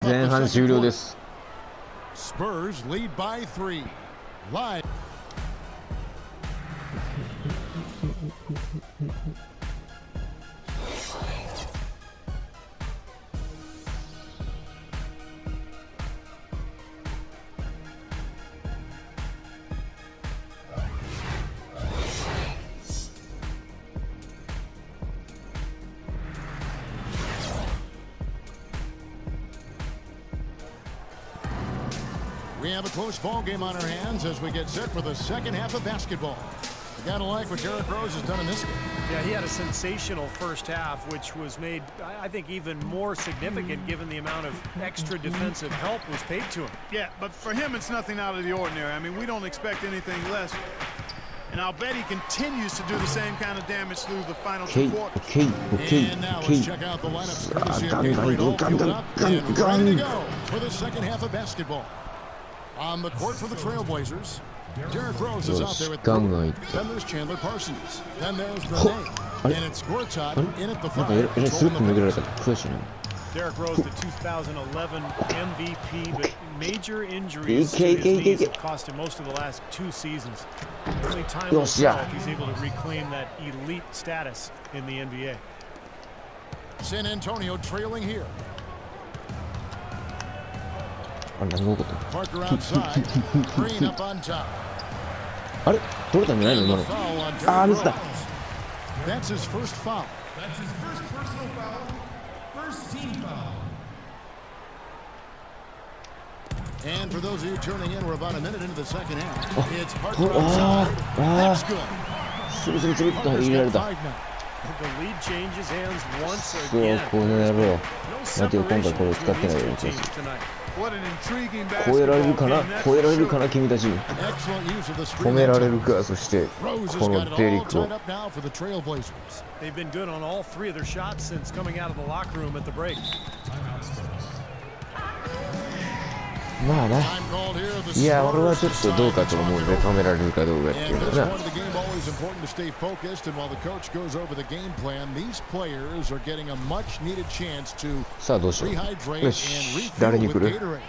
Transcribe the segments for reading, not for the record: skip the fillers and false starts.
前半終了です。 Spurs lead by 3. Live. We have a close ball game on our hands as we get set for the second half of basketball. You gotta like what Derrick Rose has done in this game. Yeah, he had a sensational first half, which was made, I think, even more significant given the amount of extra defensive help was paid to him. Yeah, but for him, it's nothing out of the ordinary. I mean, we don't expect anything less. And I'll bet he continues to do the same kind of damage through the final 2 quarters. And now let's check out the lineups courtesy of Gatorade, all fueled up and ready to go for the second half of basketball. On the court for the Trailblazers, Derrick Rose is out there with Brewer. Then there's Chandler Parsons. Then there's Grenade. And it's Gortat in at the 5. Derrick Rose, the 2011 MVP, but major injuries to his knees have cost him most of the last 2 seasons. Only time will tell if he's able to reclaim that elite status in the NBA. San Antonio trailing here. Parker outside. Green up on top. That's his first foul. That's his first personal foul. First team foul. And for those of you tuning in, we're about a minute into the second half. It's Parker outside. That's good. Parker's got 5 now. The lead changes hands once again. No separation between these 2 teams tonight. What an intriguing 超えられる basketball かな game, that's 超えられ for るか sure. な君たち Excellent use of the 止 screen. められるかそしてこ Rose has got の it デリ all ックを tied up now for the Trailblazers. They've been good on all 3 of their shots since coming out of the locker room at the break. まあな Time called here of the いや俺はちょっ Spurs とどうかと思うんで止められるかどうかっていう And の this は point な of the game, always important to stay focused. And while the coach goes over the game plan, these players are getting a much-needed chance to さあどうしよう rehydrate よ and し refuel 誰に with 来る Gatorade.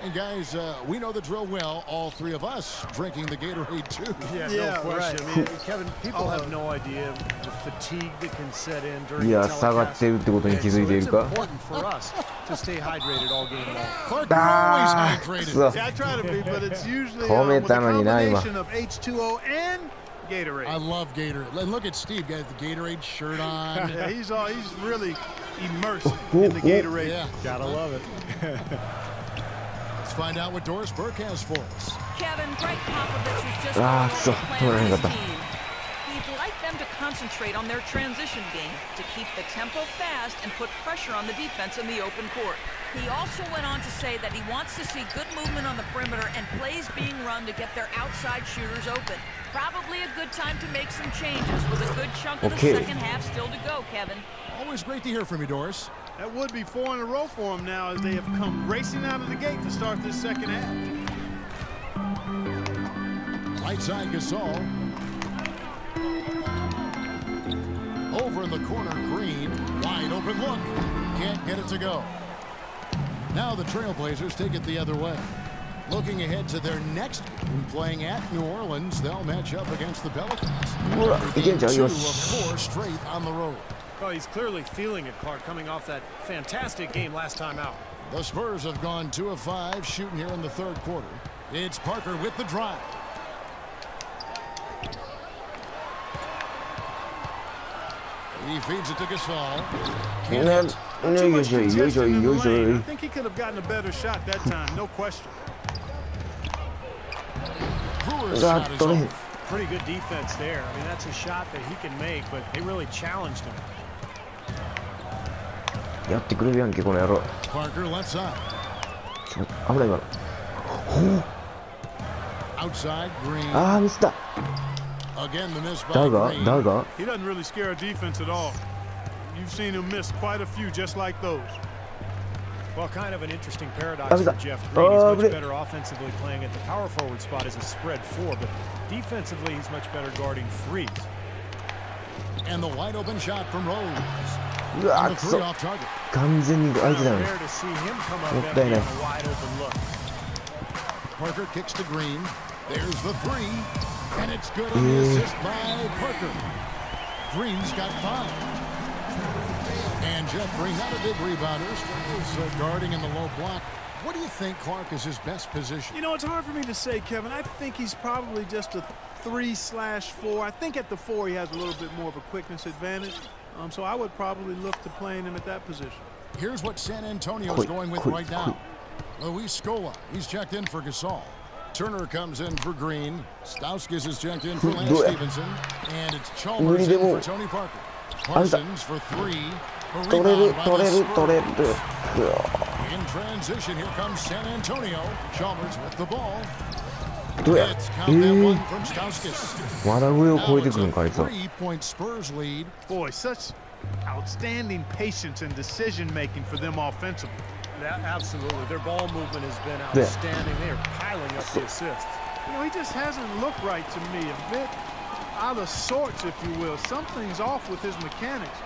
And guys, we know the drill well. All 3 of us drinking the Gatorade too. Yeah, Yeah, no question. right. I mean, Kevin, people have no idea the fatigue that can set in during い the や下がっ telecast. てるってことに And 気づい so てい it's るか important for us to stay hydrated all game long. Clark, you're always Ah, hydrated. so- Yeah, I try to be, but it's usually 止め with a たのにな今 combination of H2O and Gatorade. I love Gatorade. And look at Steve, got the Gatorade shirt on. Yeah, he's really immersed in the Gatorade. Yeah. Gotta love it. Let's find out what Doris Burke has for us. Kevin, Greg Popovich was just Ah, all so- over the plan with his 取られなかった。 team. He'd like them to concentrate on their transition game to keep the tempo fast and put pressure on the defense in the open court. He also went on to say that he wants to see good movement on the perimeter and plays being run to get their outside shooters open. Probably a good time to make some changes with a good chunk of Okay. the second half still to go, Kevin. Always great to hear from you, Doris. That would be 4 in a row for him now as they have come racing out of the gate to start this second half. Right side Gasol. Over in the corner, Green. Wide open look. Can't get it to go. Now the Trailblazers take it the other way. Looking ahead to their next game, playing at New Orleans, they'll match up against the Pelicans. ほらいけんじゃん Two よ of し 4 straight on the road. Well, he's clearly feeling it, Clark, coming off that fantastic game last time out. The Spurs have gone 2 of 5 shooting here in the 3rd quarter. It's Parker with the drive. He feeds it to Gasol. ね Can't hit. Too よい much しょよいしょ congestion in よ the いしょ lane. I think he could have gotten a better shot that time, no question. Brewer's ざ shot っ is とね off. Pretty good defense there. I mean, that's a shot that he can make, but they really challenged him. やってくれるやんけこの野郎 Parker left side. ちょ危ない今の Outside, Green. ああミスった Again, the miss by だが Green. だが He doesn't really scare our defense at all. You've seen him miss quite a few just like those. Well, kind of an interesting paradox That was for a- Jeff Green. He's Oh, much but it- better offensively playing at the power forward spot as a spread 4, but defensively he's much better guarding 3s. And the wide open shot from Rose. うわ And ー the くそ three off target. 完全に相手だ Not ね there to see him come up もったい empty ない on a wide open look. Parker kicks to Green. There's the three. And it's good on the assist by Parker. Green's got 5. And Jeff Green, not a big rebounder, struggles guarding in the low block. What do you think, Clark, is his best position? You know, it's hard for me to say, Kevin. I think he's probably just a 3/4. I think at the 4 he has a little bit more of a quickness advantage. So I would probably look to playing him at that position. Here's what San Antonio's going with right now. Luis Scola, he's checked in for Gasol. Turner comes in for Green. Stauskas is checked in for Lance Stevenson. And it's Chalmers in for Tony Parker. Parsons for 3. A 取れる rebound by 取 the れる Spurs. 取れる In transition, here comes San Antonio. Chalmers with the ball. どうや Let's count that one from Stauskas. まだ上を Now 超えて it's くるんかあい a つは 3-point Spurs lead. Boy, such outstanding patience and decision making for them offensively. Absolutely. Their ball movement has been Yeah. outstanding. They are piling up the assists. You know, he just hasn't looked right to me. A bit out of sorts, if you will. Something's off with his mechanics,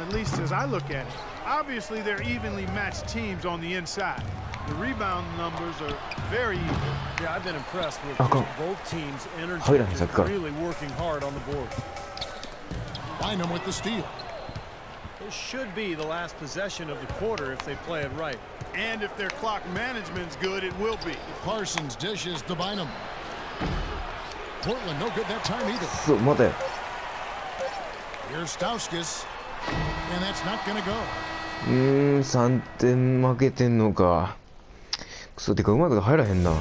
at least as I look at it. Obviously, they're evenly matched teams on the inside. The rebound numbers are very even. Yeah, I've been impressed with Okay. just both teams' energy. Hayır, sakın. Really working hard on the board. Bynum with the steal. This should be the last possession of the quarter if they play it right. And if their clock management's good, it will be. Parsons dishes to Bynum. Portland no good that time either. そう待て Here's Stauskas. And that's not going to go. 3点負けてんのかクソてかうまく入らへんない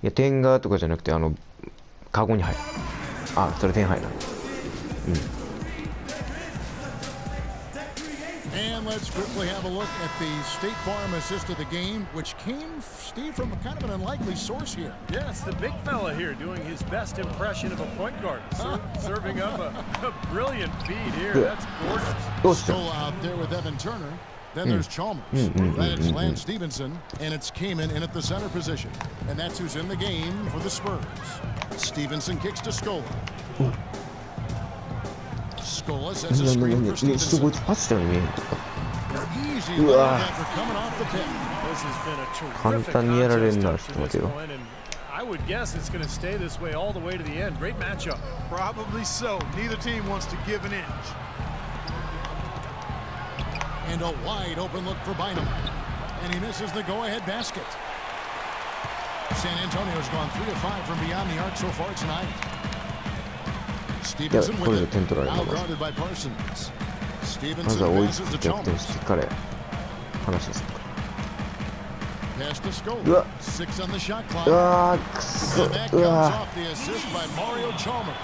や点がとかじゃなくてカゴに入るあそれ点入らん And let's quickly have a look at the State Farm assist of the game, which came, Steve, from a kind of an unlikely source here. Yeah, it's the big fella here doing his best impression of a point guard. Serving up a brilliant feed here. That's gorgeous. どうした Still out there with Evan Turner. Then there's Chalmers. That's Lance Stevenson. And it's Kamen in at the center position. And that's who's in the game for the Spurs. Stevenson kicks to Scola. Scola sets a screen for ちょっと Stevenson. こいつパスしたように見える Easy layup after coming off the pick. This has been a 簡 terrific 単にやられ contest んな up ちょっ to と待て this よ point, and I would guess it's going to stay this way all the way to the end. Great matchup. Probably so. Neither team wants to give an inch. And a wide open look for Bynum. And he misses the go-ahead basket. San Antonio's gone 3 of 5 from beyond the arc so far tonight. Stevenson Yeah, with it. 点取られる Now の guarded by Parsons. まずは Stevenson 追い passes つ to き逆転 Chalmers. してから話です Pass to Scola. うわ 6 on the shot う clock. わーくそ And that う comes わ off the assist by Mario Chalmers.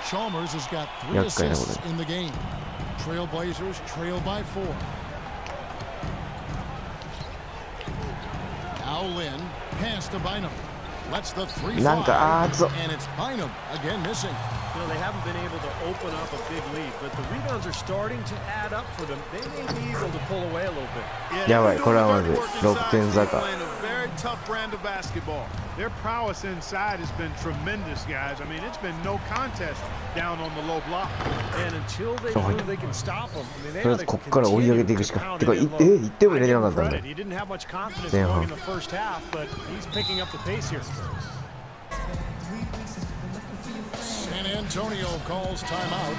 Chalmers has got 3 厄介なこ assists れ in the game. Trailblazers trail by 4. Now Lin, pass to Bynum. Lets the 3 なんか fly. くそ And it's Bynum again missing. You know, they haven't been able to open up a big lead, but the rebounds are starting to add up for them. They may be able to pull away a little bit. Yeah, やばい they're これはま doing ず the dirty work 6点 inside. 差か They're playing a very tough brand of basketball. Their prowess inside has been tremendous, guys. I mean, it's been no contest down on the low block. And until they Oh, prove they can stop them, I mean, they とりあえ ought ず to こっから追い上げていくしか continue てか to pound 1 it in low. 点も入れれなか I ったん give だ him credit. He didn't have much confidence Damn. going in the first half, but he's picking up the pace here. San Antonio calls timeout.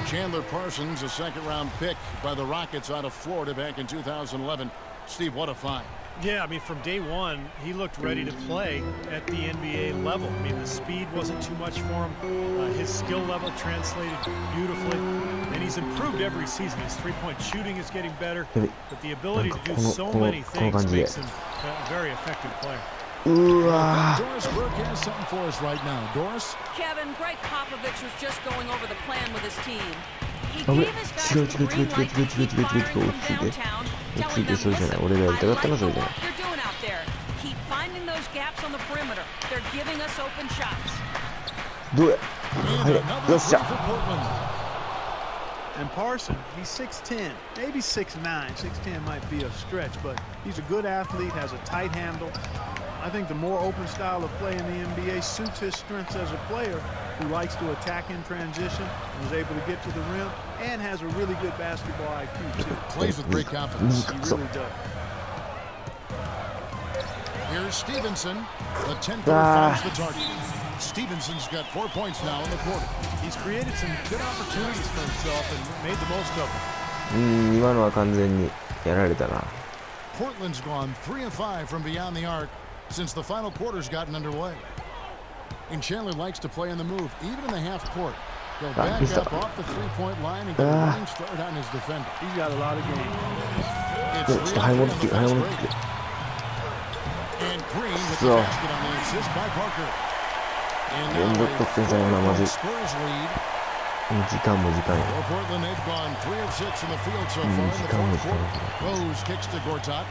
Chandler Parsons, a second-round pick by the Rockets out of Florida back in 2011. Steve, what a find. Yeah, I mean, from day one, he looked ready to play at the NBA level. I mean, the speed wasn't too much for him. His skill level translated beautifully. And he's improved every season. His three-point shooting is getting better. But the ability to do so many things makes him a very effective player. うわ Doris Burke has something for us right now. Doris? Kevin, Greg Popovich was just going over the plan with his team. He Oh, gave wait. his guys the green light to keep firing from downtown, telling them, listen, I like the work you're doing out there. Keep finding those gaps on the perimeter. They're giving us open shots. どうや And 入れ another よっし three ゃ for Portland. And Parson, he's 6'10", maybe 6'9". 6'10" might be a stretch, but he's a good athlete, has a tight handle. I think the more open style of play in the NBA suits his strengths as a player who likes to attack in transition, and is able to get to the rim, and has a really good basketball IQ too. Plays with great confidence. He really does. Here's Stevenson. The 10-footer finds the target. Stevenson's got 4 points now in the quarter. He's created some good opportunities for himself and made the most of them. 今のは完全にやられたな。 Portland's gone 3 of 5 from beyond the arc since the final quarter's gotten underway. And Chandler likes to play in the move, even in the half court. He'll back up off the three-point line and get a running start on his defender. He's got a lot of game. It's 3 on 3 on the fast break. And Green with the basket on the assist by Parker. And now a Spurs lead. 時間も時間や。 Well, Portland, they've gone 3 of 6 in the field so far in the fourth quarter. Rose kicks to Gortat.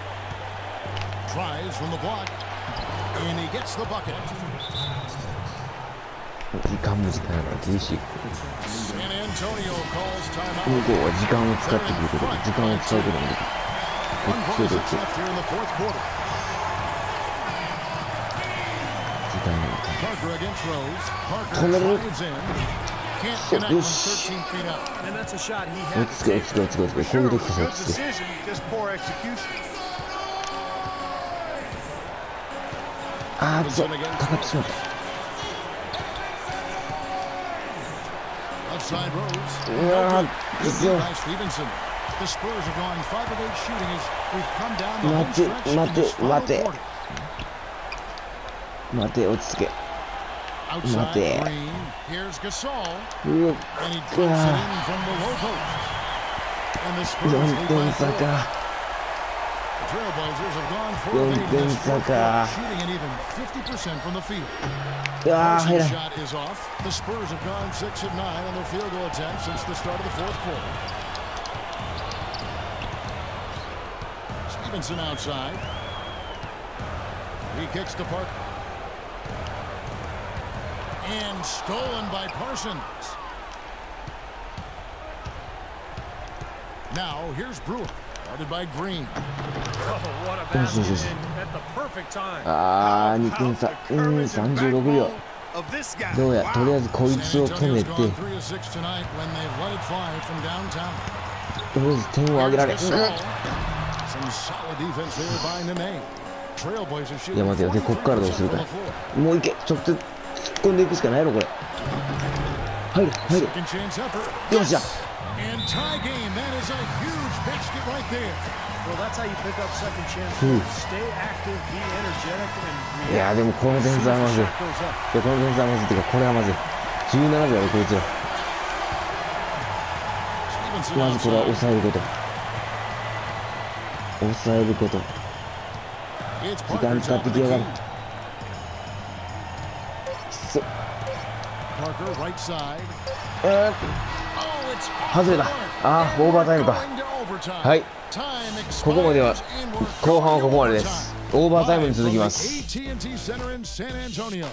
Tries from the block. And he gets the bucket. 時間も時間やな。厳しい。 San Antonio calls 向 timeout. こうは時間を使ってくることで、時間を使うこともできる。 1 left here in the fourth quarter. 時間が。 Parker against Rose. Parker drives in. Can't connect from 13 feet out. And that's a shot he 落 had ち着け落ち着け落ち着け落ち着け。こう Sure, いう it 時 was こ a そ good 落ち着け。 decision, just poor execution. あー、そう。かかってしまった。 Outside Rose. うわー、 Good そう。 by Stevenson. The Spurs have gone 5 of 8 shooting as we've come down the home 待て stretch in 待 this て final 待て quarter. 待て落ち着け。 Outside Mate. Green. Here's Gasol. うわ And he drops it in from the low post. And the Spurs 4 lead 点 by 差 4. か。 The Trailblazers have gone 4 of 8 in 4点 this 差 fourth quarter, か。 shooting an even 50% from the field. うわー、入 Parsons' らん。 shot is off. The Spurs have gone 6 of 9 on their field goal attempts since the start of the fourth quarter. Stevenson outside. He kicks to Parker. And stolen by Parsons. Now here's Brewer, guarded by Green. Oh, what a basket in at the perfect time. あー、2点差。36秒。 Of this guy. どうや、とりあえずこいつ San を止め Antonio's て、 gone 3 of 6 tonight when they've let it fly from downtown. とりあえず点を上げられ。 Here's Gasol. Some solid defense there by Nene. Trailblazers いや shooting 待てよ、で、こっからどうする 43% か from the floor. もういけ、直接突っ込んでいくしかないやろ、これ。入る、入る。 Second chance effort. よっしゃ。 And tie game. That is a huge basket right there. Well, that's how you pick up second chance. Stay active, be energetic, and いや、 react. でもこの点差はまずい。い Shot goes up. や、この点差はまずいっていうか、これはまずい。17秒やろ、こいつら。 Stevenson まずこれは outside. 抑えること。抑えること。 It's 時間 Parker 使っ top て of き the やが key. る。そ Parker right side. うーん Oh, it's off 外れ the た。 mark. あー、オーバータイムか。 Going to overtime. はい。 Time ここまでは expires and we're 後半はここまでで going to す。 overtime. オーバータイムに Live 続 from き the ます。 AT&T Center in San Antonio.